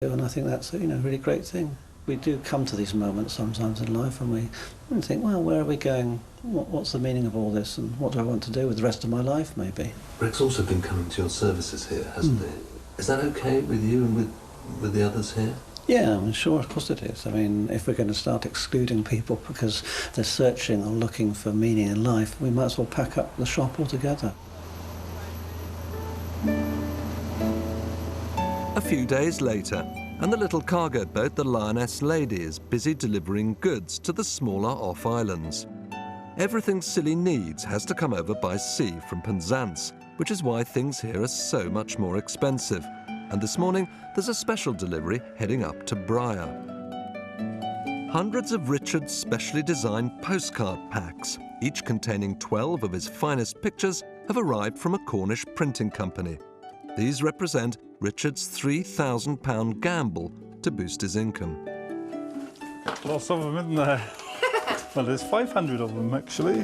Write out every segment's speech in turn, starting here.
And I think that's a really great thing. We do come to these moments sometimes in life and we think, well, where are we going? What's the meaning of all this and what do I want to do with the rest of my life, maybe? Greg's also been coming to your services here, hasn't he? Is that okay with you and with the others here? Yeah, I'm sure, of course it is. I mean, if we're going to start excluding people because they're searching or looking for meaning in life, we might as well pack up the shop altogether. A few days later, and the little cargo boat, the Lioness Lady, is busy delivering goods to the smaller off-islands. Everything Scilly needs has to come over by sea from Penzance, which is why things here are so much more expensive. And this morning, there's a special delivery heading up to Briar. Hundreds of Richard's specially designed postcard packs, each containing 12 of his finest pictures, have arrived from a Cornish printing company. These represent Richard's £3,000 gamble to boost his income. Lots of them, isn't there? Well, there's 500 of them, actually.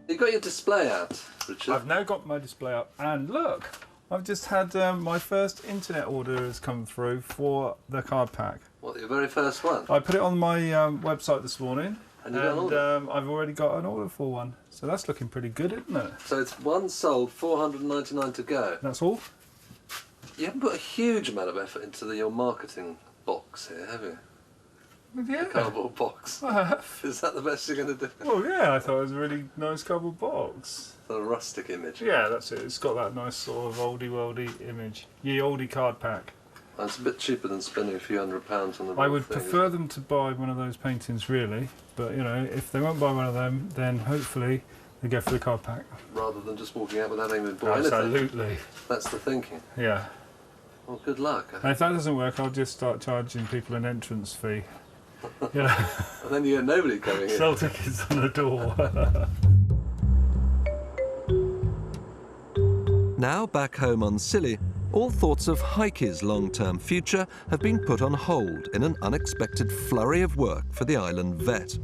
You got your display out, Richard? I've now got my display up, and look, I've just had my first internet order has come through for the card pack. What, your very first one? I put it on my website this morning, and you got an order? I've already got an order for one. So that's looking pretty good, isn't it? So it's one sold, 499 to go. That's all? You haven't put a huge amount of effort into your marketing box here, have you? Yeah. The cardboard box. I have. Is that the best you're going to do? Well, yeah, I thought it was a really nice cardboard box. A rustic image. Yeah, that's it. It's got that nice sort of oldie-worldy image. Ye oldie card pack. And it's a bit cheaper than spending a few £100s on the I would thing, prefer them to buy one of those paintings, really. But, you know, if they won't buy one of them, then hopefully they go for the card pack. Rather than just walking out without even buying anything. Absolutely. That's the thinking. Yeah. Well, good luck. And if that doesn't work, I'll just start charging people an entrance fee. Yeah. And then you get nobody coming in. Sell tickets on the door. Now back home on Scilly, all thoughts of Heike's long-term future have been put on hold in an unexpected flurry of work for the island vet.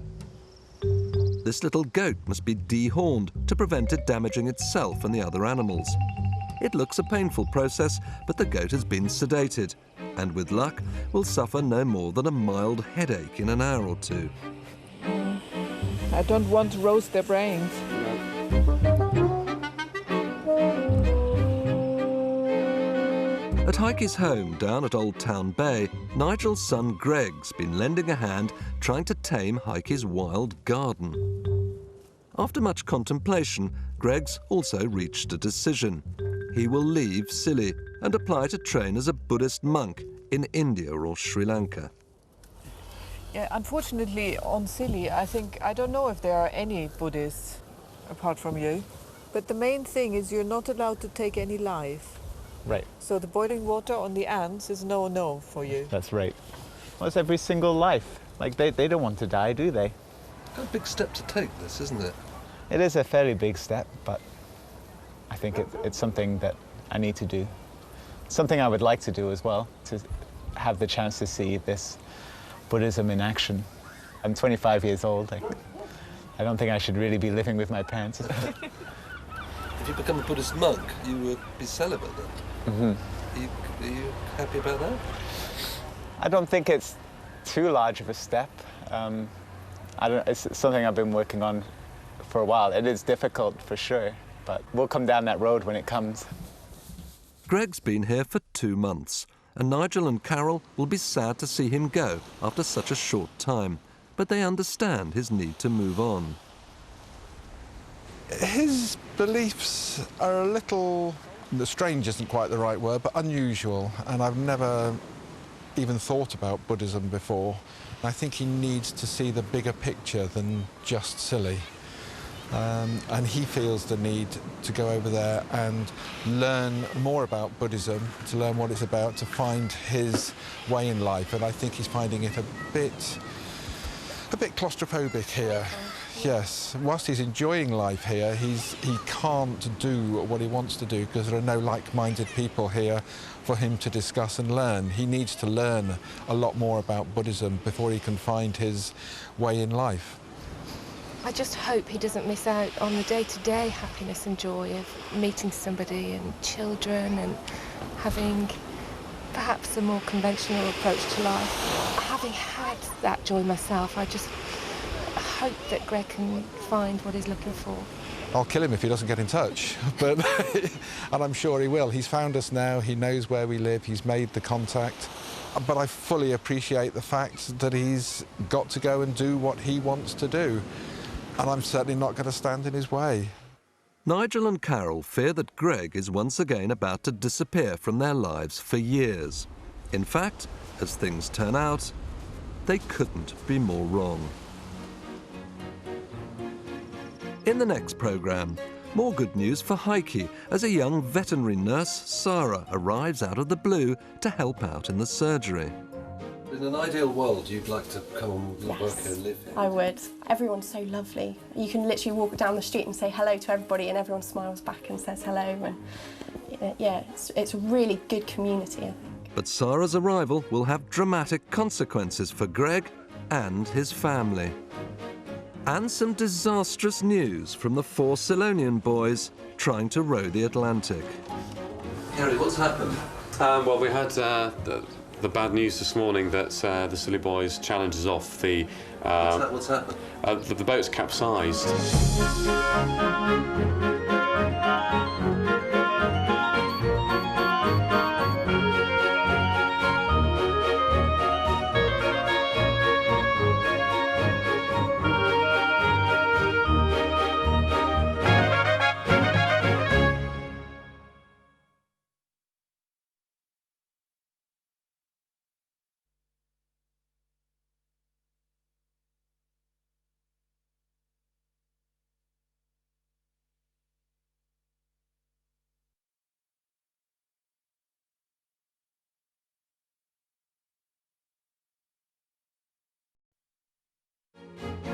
This little goat must be dehorned to prevent it damaging itself and the other animals. It looks a painful process, but the goat has been sedated, and with luck, will suffer no more than a mild headache in an hour or two. I don't want to roast their brains. At Heike's home down at Old Town Bay, Nigel's son Greg's been lending a hand trying to tame Heike's wild garden. After much contemplation, Greg's also reached a decision. He will leave Scilly and apply to train as a Buddhist monk in India or Sri Lanka. Yeah, unfortunately, on Scilly, I don't know if there are any Buddhists apart from you. But the main thing is you're not allowed to take any life. Right. So the boiling water on the ants is no for you. That's right. Well, it's every single life. Like, they don't want to die, do they? A big step to take, this, isn't it? It is a fairly big step, but I think it's something that I need to do. Something I would like to do as well, to have the chance to see this Buddhism in action. I'm 25 years old. I don't think I should really be living with my parents. If you become a Buddhist monk, you would be celibate then? Are you happy about that? I don't think it's too large of a step. It's something I've been working on for a while. It is difficult for sure, but we'll come down that road when it comes. Greg's been here for 2 months, and Nigel and Carol will be sad to see him go after such a short time, but they understand his need to move on. His beliefs are a little, strange isn't quite the right word, but unusual, and I've never even thought about Buddhism before. I think he needs to see the bigger picture than just Scilly. And he feels the need to go over there and learn more about Buddhism, to learn what it's about, to find his way in life. And I think he's finding it a bit claustrophobic here. Yes, whilst he's enjoying life here, he can't do what he wants to do because there are no like-minded people here for him to discuss and learn. He needs to learn a lot more about Buddhism before he can find his way in life. I just hope he doesn't miss out on the day-to-day happiness and joy of meeting somebody and children and having perhaps a more conventional approach to life. Having had that joy myself, I just hope that Greg can find what he's looking for. I'll kill him if he doesn't get in touch, but and I'm sure he will. He's found us now, he knows where we live, he's made the contact. But I fully appreciate the fact that he's got to go and do what he wants to do. And I'm certainly not going to stand in his way. Nigel and Carol fear that Greg is once again about to disappear from their lives for years. In fact, as things turn out, they couldn't be more wrong. In the next programme, more good news for Heike as a young veterinary nurse, Sarah, arrives out of the blue to help out in the surgery. In an ideal world, you'd like to come and work here and live here? I would. Everyone's so lovely. You can literally walk down the street and say hello to everybody and everyone smiles back and says hello. And yeah, it's a really good community, I think. But Sarah's arrival will have dramatic consequences for Greg and his family. And some disastrous news from the 4 Silonian boys trying to row the Atlantic. Harry, what's happened? Well, we had the bad news this morning that the Silly Boys challenge is off. What's happened? The boat's capsized.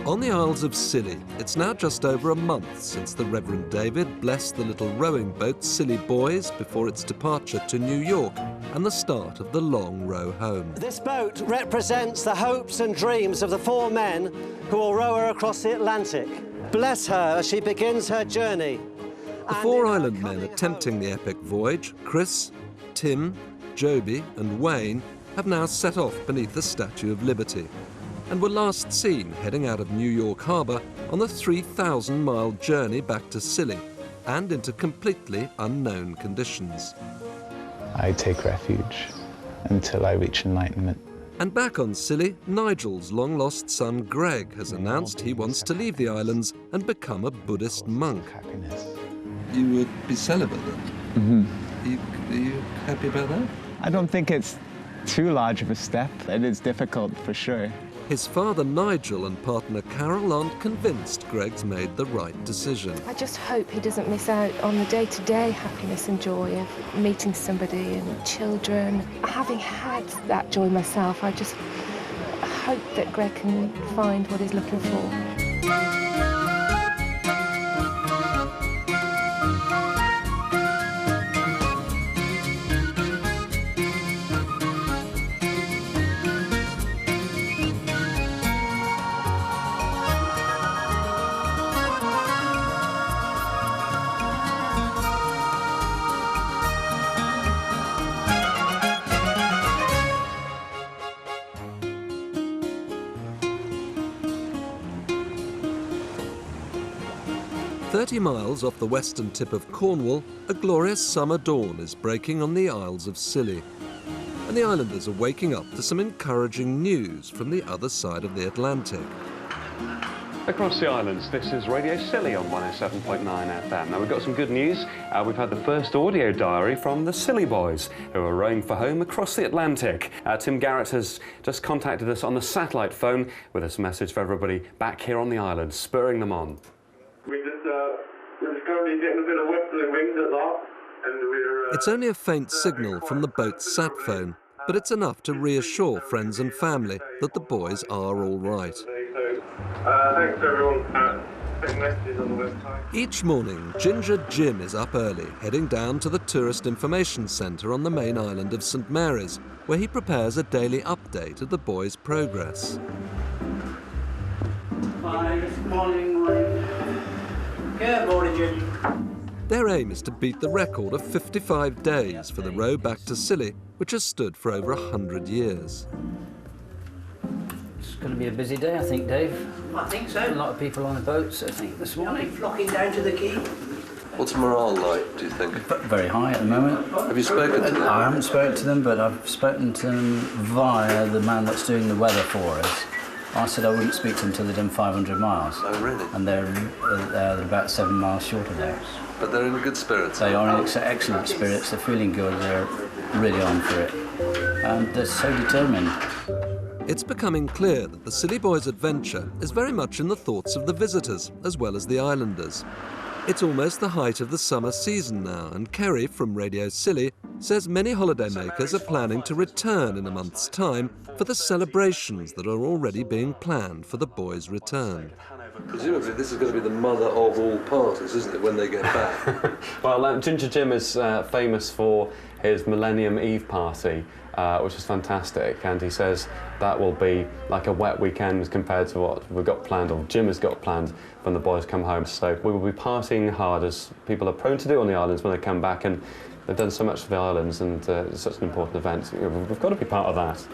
On the Isles of Scilly, it's now just over a month since the Reverend David blessed the little rowing boat Silly Boys before its departure to New York and the start of the long row home. This boat represents the hopes and dreams of the 4 men who will row her across the Atlantic. Bless her as she begins her journey. The 4 island men attempting the epic voyage, Chris, Tim, Joby and Wayne, have now set off beneath the Statue of Liberty and were last seen heading out of New York Harbour on the 3,000-mile journey back to Scilly and into completely unknown conditions. I take refuge until I reach enlightenment. And back on Scilly, Nigel's long-lost son Greg has announced he wants to leave the islands and become a Buddhist monk. You would be celibate then? Are you happy about that? I don't think it's too large of a step. It is difficult for sure. His father Nigel and partner Carol aren't convinced Greg's made the right decision. I just hope he doesn't miss out on the day-to-day happiness and joy of meeting somebody and children. Having had that joy myself, I just hope that Greg can find what he's looking for. Miles off the western tip of Cornwall, a glorious summer dawn is breaking on the Isles of Scilly. And the islanders are waking up to some encouraging news from the other side of the Atlantic. Across the islands, this is Radio Scilly on 107.9 FM. Now, we've got some good news. We've had the first audio diary from the Silly Boys, who are rowing for home across the Atlantic. Tim Garrett has just contacted us on the satellite phone with this message for everybody back here on the island, spurring them on. We're just currently getting a bit of whistling wings at that, and we're... It's only a faint signal from the boat's sat phone, but it's enough to reassure friends and family that the boys are all right. Thanks everyone. Messages on the website. Each morning, Ginger Jim is up early, heading down to the Tourist Information Centre on the main island of St Mary's, where he prepares a daily update of the boys' progress. Morning. Good morning, Jim. Their aim is to beat the record of 55 days for the row back to Scilly, which has stood for over 100 years. It's going to be a busy day, I think, Dave. I think so. A lot of people on the boats, I think, this morning. Flocking down to the quay. What's morale like, do you think? Very high at the moment. Have you spoken to them? I haven't spoken to them, but I've spoken to them via the man that's doing the weather for us. I said I wouldn't speak to them until they'd done 500 miles. Oh, really? And they're about 7 miles short of theirs. But they're in good spirits. They are in excellent spirits. They're feeling good. They're really on for it. And they're so determined. It's becoming clear that the Scilly Boys' adventure is very much in the thoughts of the visitors as well as the islanders. It's almost the height of the summer season now, and Kerry from Radio Scilly says many holidaymakers are planning to return in a month's time for the celebrations that are already being planned for the boys' return. Presumably this is going to be the mother of all parties, isn't it, when they get back? Well, Ginger Jim is famous for his Millennium Eve party, which is fantastic, and he says that will be like a wet weekend compared to what we've got planned, or Jim has got planned when the boys come home. So we will be partying hard, as people are prone to do on the islands when they come back, and they've done so much for the islands, and it's such an important event. We've got to be part of that.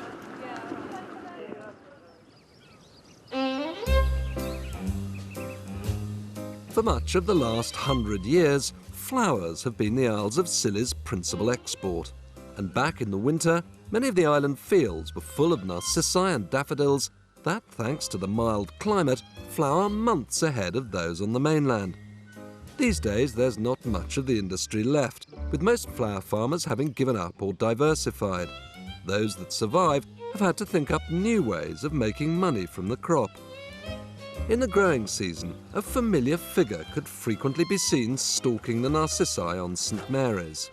For much of the last 100 years, flowers have been the Isles of Scilly's principal export. And back in the winter, many of the island fields were full of narcissi and daffodils that, thanks to the mild climate, flower months ahead of those on the mainland. These days, there's not much of the industry left, with most flower farmers having given up or diversified. Those that survive have had to think up new ways of making money from the crop. In the growing season, a familiar figure could frequently be seen stalking the narcissi on St Mary's.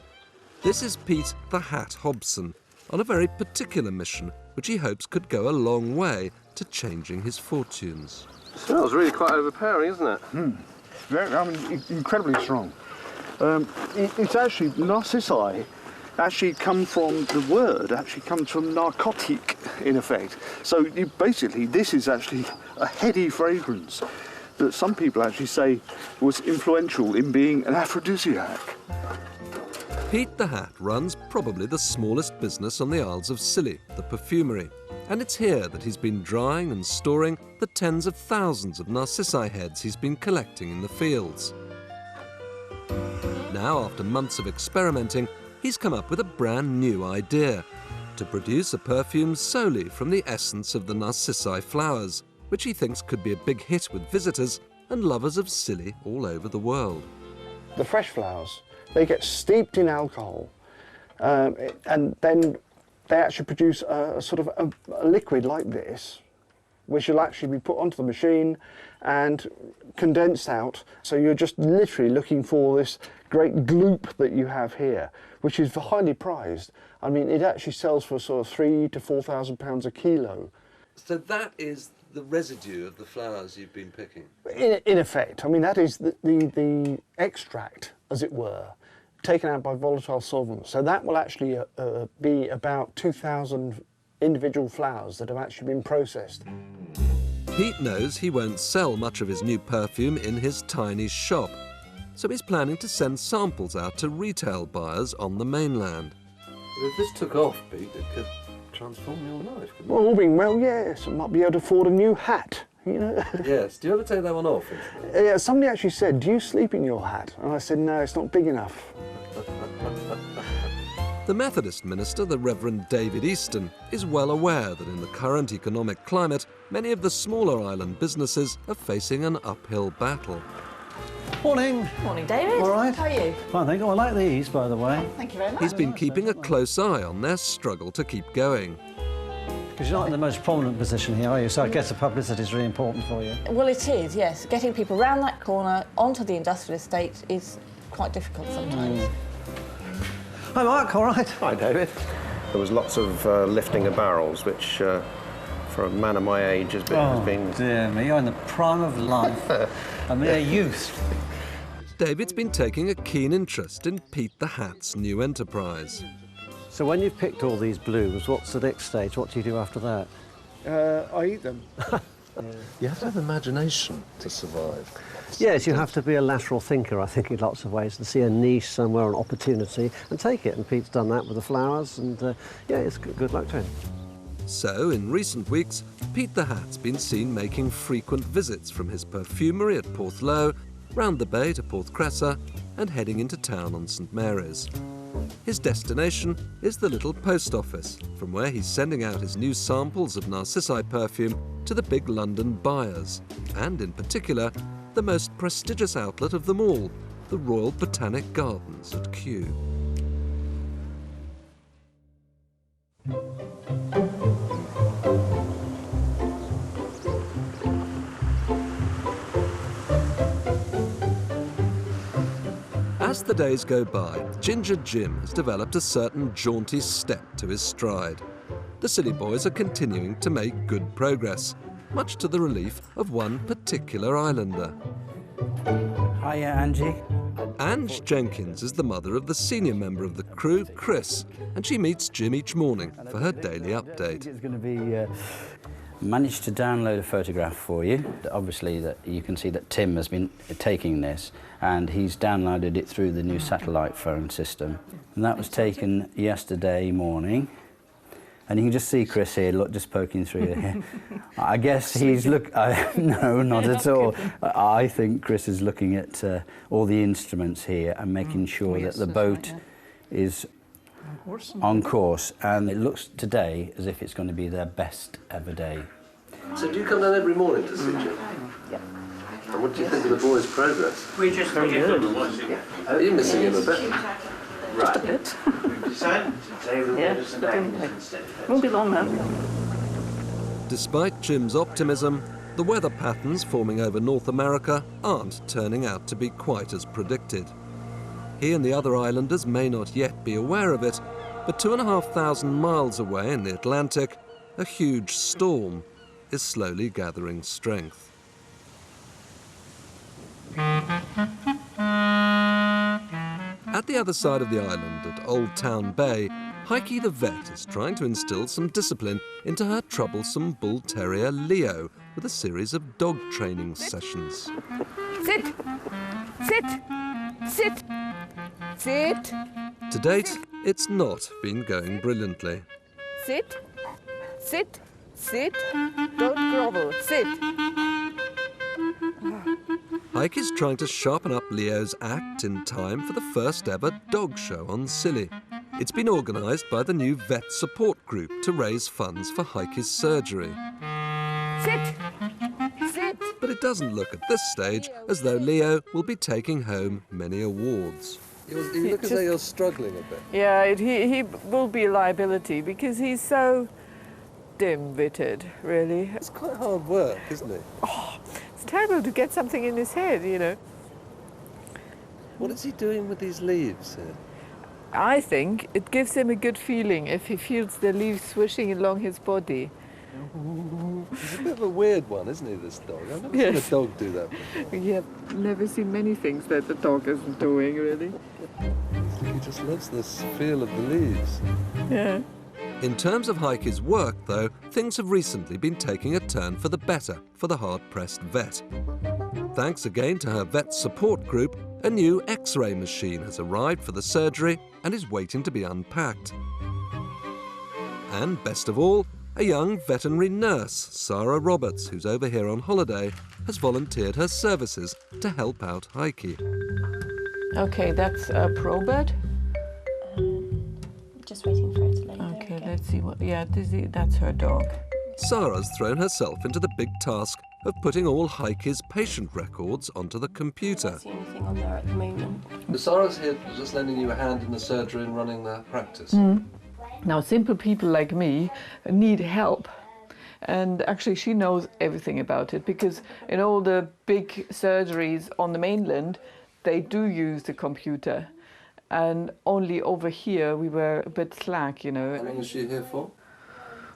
This is Pete the Hat Hobson, on a very particular mission which he hopes could go a long way to changing his fortunes. It smells really quite overpowering, isn't it? Incredibly strong. It's actually, narcissi actually come from, the word actually comes from narcotic, in effect. So basically, this is actually a heady fragrance that some people actually say was influential in being an aphrodisiac. Pete the Hat runs probably the smallest business on the Isles of Scilly, the perfumery. And it's here that he's been drying and storing the tens of thousands of narcissi heads he's been collecting in the fields. Now, after months of experimenting, he's come up with a brand new idea: to produce a perfume solely from the essence of the narcissi flowers, which he thinks could be a big hit with visitors and lovers of Scilly all over the world. The fresh flowers, they get steeped in alcohol, and then they actually produce a sort of a liquid like this, which will actually be put onto the machine and condensed out. So you're just literally looking for this great gloop that you have here, which is highly prized. I mean, it actually sells for sort of £3,000 to £4,000 a kilo. So that is the residue of the flowers you've been picking? In effect, I mean, that is the extract, as it were, taken out by volatile solvents. So that will actually be about 2,000 individual flowers that have actually been processed. Pete knows he won't sell much of his new perfume in his tiny shop, so he's planning to send samples out to retail buyers on the mainland. If this took off, Pete, it could transform your life, couldn't it? Well, all being well, yes, I might be able to afford a new hat, you know. Yes, do you ever take that one off? Yeah, somebody actually said, do you sleep in your hat? And I said, no, it's not big enough. The Methodist minister, the Reverend David Easton, is well aware that in the current economic climate, many of the smaller island businesses are facing an uphill battle. Morning. Morning, David. All right. How are you? Fine, thank you. I like these, by the way. Thank you very much. He's been keeping a close eye on their struggle to keep going. Because you're not in the most prominent position here, are you? So I guess the publicity is really important for you. Well, it is, yes. Getting people round that corner onto the industrial estate is quite difficult sometimes. Hi, Mark. All right. Hi, David. There was lots of lifting of barrels, which, for a man of my age, has been... Oh, dear me. You're in the prime of life. A mere youth. David's been taking a keen interest in Pete the Hat's new enterprise. So when you've picked all these blooms, what's the next stage? What do you do after that? I eat them. You have to have imagination to survive. Yes, you have to be a lateral thinker, I think, in lots of ways, and see a niche somewhere, an opportunity, and take it. And Pete's done that with the flowers, and yeah, it's good luck to him. So, in recent weeks, Pete the Hat's been seen making frequent visits from his perfumery at Porthlow, round the bay to Porth Cressa, and heading into town on St Mary's. His destination is the little post office, from where he's sending out his new samples of Narcissi perfume to the big London buyers, and in particular, the most prestigious outlet of them all, the Royal Botanic Gardens at Kew. As the days go by, Ginger Jim has developed a certain jaunty step to his stride. The Silly Boys are continuing to make good progress, much to the relief of one particular islander. Hiya, Angie. Ange Jenkins is the mother of the senior member of the crew, Chris, and she meets Jim each morning for her daily update. It's going to be... Managed to download a photograph for you. Obviously, that you can see that Tim has been taking this, and he's downloaded it through the new satellite phone system. And that was taken yesterday morning. And you can just see Chris here, look, just poking through here. I guess he's no, not at all. I think Chris is looking at all the instruments here and making sure that the boat is on course, and it looks today as if it's going to be their best ever day. So do you come down every morning to see Jim? Yeah. And what do you think of the boys' progress? We just very good. Are you missing him a bit? Just a bit. Won't be long now. Despite Jim's optimism, the weather patterns forming over North America aren't turning out to be quite as predicted. He and the other islanders may not yet be aware of it, but 2,500 miles away in the Atlantic, a huge storm is slowly gathering strength. At the other side of the island, at Old Town Bay, Heike the vet is trying to instill some discipline into her troublesome bull terrier Leo with a series of dog training sessions. Sit! Sit! Sit! Sit! To date, it's not been going brilliantly. Sit! Sit! Sit! Don't grovel! Sit! Heike is trying to sharpen up Leo's act in time for the first ever dog show on Scilly. It's been organised by the new vet support group to raise funds for Heike's surgery. Sit! Sit! But it doesn't look at this stage as though Leo will be taking home many awards. You look as though you're struggling a bit. Yeah, he will be a liability because he's so dim-witted, really. It's quite hard work, isn't it? Oh, it's terrible to get something in his head, you know. What is he doing with these leaves here? I think it gives him a good feeling if he feels the leaves swishing along his body. He's a bit of a weird one, isn't he, this dog? I've never seen a dog do that before. You have never seen many things that the dog isn't doing, really. He just loves this feel of the leaves. Yeah. In terms of Heike's work, though, things have recently been taking a turn for the better for the hard-pressed vet. Thanks again to her vet support group, a new X-ray machine has arrived for the surgery and is waiting to be unpacked. And best of all, a young veterinary nurse, Sarah Roberts, who's over here on holiday, has volunteered her services to help out Heike. Okay, that's a Probert. Just waiting for it to lay. Okay, let's see what... Yeah, that's her dog. Sarah's thrown herself into the big task of putting all Heike's patient records onto the computer. I don't see anything on there at the moment. But Sarah's here just lending you a hand in the surgery and running the practice. Now, simple people like me need help. And actually, she knows everything about it because in all the big surgeries on the mainland, they do use the computer. And only over here, we were a bit slack, you know. How long is she here for?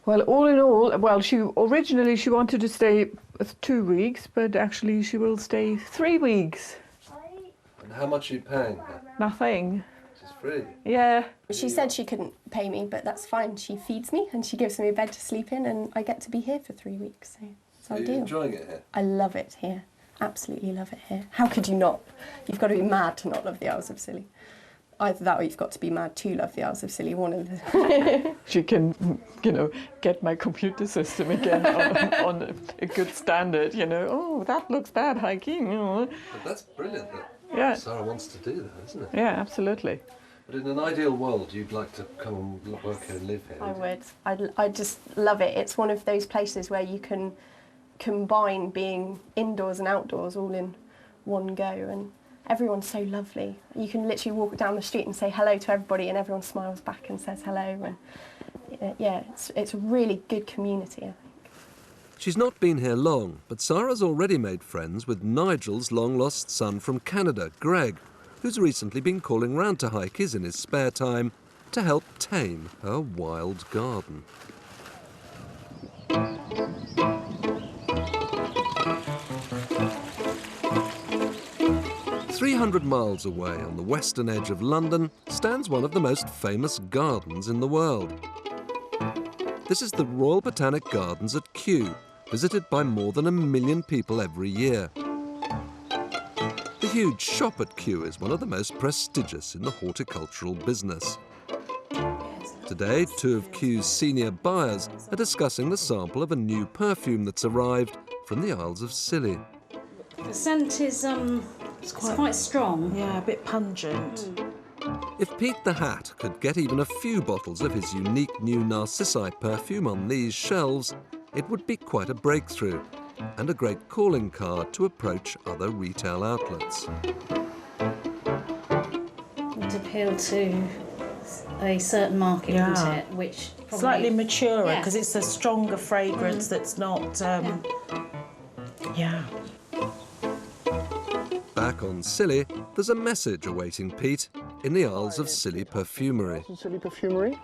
Well, all in all, well, originally she wanted to stay 2 weeks, but actually she will stay 3 weeks. And how much are you paying her? Nothing. She's free? Yeah. She said she couldn't pay me, but that's fine. She feeds me and she gives me a bed to sleep in and I get to be here for 3 weeks. So So Are I you do. enjoying it here? I love it here. Absolutely love it here. How could you not? You've got to be mad to not love the Isles of Scilly. Either that or you've got to be mad to love the Isles of Scilly, one of the... She can, you know, get my computer system again on a good standard, you know. Oh, that looks bad hiking. Oh. But that's brilliant that Yeah. Sarah wants to do that, isn't it? Yeah, absolutely. But in an ideal world, you'd like to come and work here and live here. I would. I just love it. It's one of those places where you can combine being indoors and outdoors all in one go, and everyone's so lovely. You can literally walk down the street and say hello to everybody and everyone smiles back and says hello, and yeah, it's a really good community, I think. She's not been here long, but Sarah's already made friends with Nigel's long-lost son from Canada, Greg, who's recently been calling round to hikers in his spare time to help tame her wild garden. 300 miles away on the western edge of London stands one of the most famous gardens in the world. This is the Royal Botanic Gardens at Kew, visited by more than 1 million people every year. The huge shop at Kew is one of the most prestigious in the horticultural business. Today, 2 of Kew's senior buyers are discussing the sample of a new perfume that's arrived from the Isles of Scilly. The scent is it's quite strong. Yeah, a bit pungent. If Pete the Hat could get even a few bottles of his unique new Narcissi perfume on these shelves, it would be quite a breakthrough and a great calling card to approach other retail outlets. It would appeal to a certain market, wouldn't it? Which probably... Slightly maturer, because Yeah. it's a stronger fragrance that's not... yeah. Back on Scilly, there's a message awaiting Pete in the Isles of Scilly Perfumery. Scilly Perfumery.